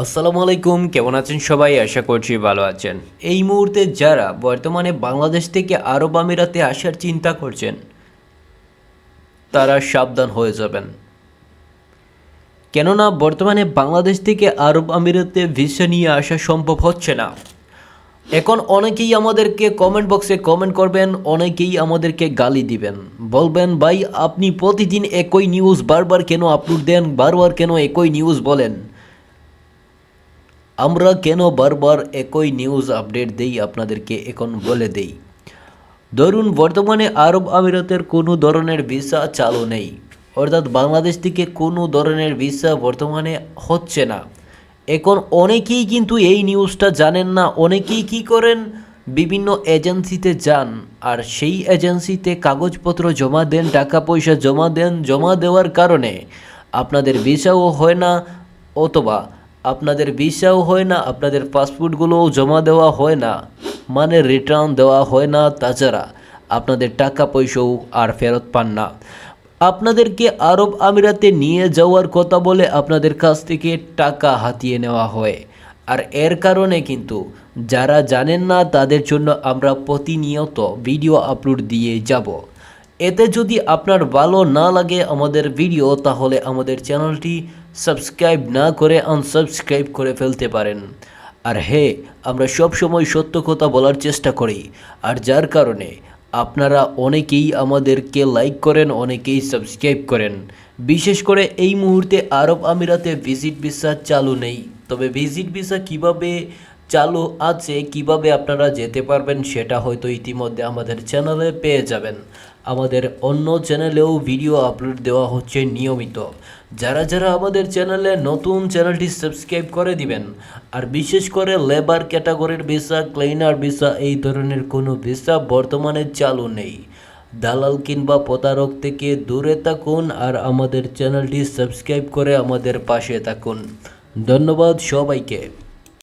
আসসালামু আলাইকুম, কেমন আছেন সবাই? আশা করছি ভালো আছেন। এই মুহূর্তে যারা বর্তমানে বাংলাদেশ থেকে আরব আমিরাতে আসার চিন্তা করছেন তারা সাবধান হয়ে যাবেন। কেননা বর্তমানে বাংলাদেশ থেকে আরব আমিরাতে ভিসা নিয়ে আসা সম্ভব হচ্ছে না। এখন অনেকেই আমাদেরকে কমেন্ট বক্সে কমেন্ট করবেন, অনেকেই আমাদেরকে গালি দিবেন, বলবেন ভাই আপনি প্রতিদিন একই নিউজ বারবার কেন আপলোড দেন, বারবার কেন একই নিউজ বলেন। আমরা কেন বারবার একই নিউজ আপডেট দেই আপনাদেরকে এখন বলে দেই। ধরুন বর্তমানে আরব আমিরাতের কোনো ধরনের ভিসা চালু নেই, অর্থাৎ বাংলাদেশ থেকে কোনো ধরনের ভিসা বর্তমানে হচ্ছে না। এখন অনেকেই কিন্তু এই নিউজটা জানেন না। অনেকেই কি করেন, বিভিন্ন এজেন্সিতে যান আর সেই এজেন্সিতে কাগজপত্র জমা দেন, টাকা পয়সা জমা দেন। জমা দেওয়ার কারণে আপনাদের ভিসাও হয় না, অথবা আপনাদের ভিসাও হয় না, আপনাদের পাসপোর্টগুলোও জমা দেওয়া হয় না, মানে রিটার্ন দেওয়া হয় না। তাছাড়া আপনাদের টাকা পয়সাও আর ফেরত পান না। আপনাদেরকে আরব আমিরাতে নিয়ে যাওয়ার কথা বলে আপনাদের কাছ থেকে টাকা হাতিয়ে নেওয়া হয়। আর এর কারণে কিন্তু যারা জানেন না তাদের জন্য আমরা প্রতিনিয়ত ভিডিও আপলোড দিয়ে যাব। এতে যদি আপনার ভালো না লাগে আমাদের ভিডিও, তাহলে আমাদের চ্যানেলটি সাবস্ক্রাইব না করে আনসাবস্ক্রাইব করে ফেলতে পারেন। আর হ্যাঁ, আমরা সব সময় সত্য কথা বলার চেষ্টা করি, আর যার কারণে আপনারা অনেকেই আমাদেরকে লাইক করেন, অনেকেই সাবস্ক্রাইব করেন। বিশেষ করে এই মুহূর্তে আরব আমিরাতে ভিজিট ভিসা চালু নেই, তবে ভিজিট ভিসা কিভাবে চালু আছে, কিভাবে আপনারা যেতে পারবেন সেটা হয়তো ইতিমধ্যে আমাদের চ্যানেলে পেয়ে যাবেন। আমাদের অন্য চ্যানেলেও ভিডিও আপলোড দেওয়া হচ্ছে নিয়মিত। যারা যারা আমাদের চ্যানেলে নতুন, চ্যানেলটি সাবস্ক্রাইব করে দিবেন। আর বিশেষ করে লেবার ক্যাটাগরির ভিসা, ক্লিনার ভিসা, এই ধরনের কোনো ভিসা বর্তমানে চালু নেই। দালাল কিংবা প্রতারক থেকে দূরে থাকুন আর আমাদের চ্যানেলটি সাবস্ক্রাইব করে আমাদের পাশে থাকুন। ধন্যবাদ সবাইকে।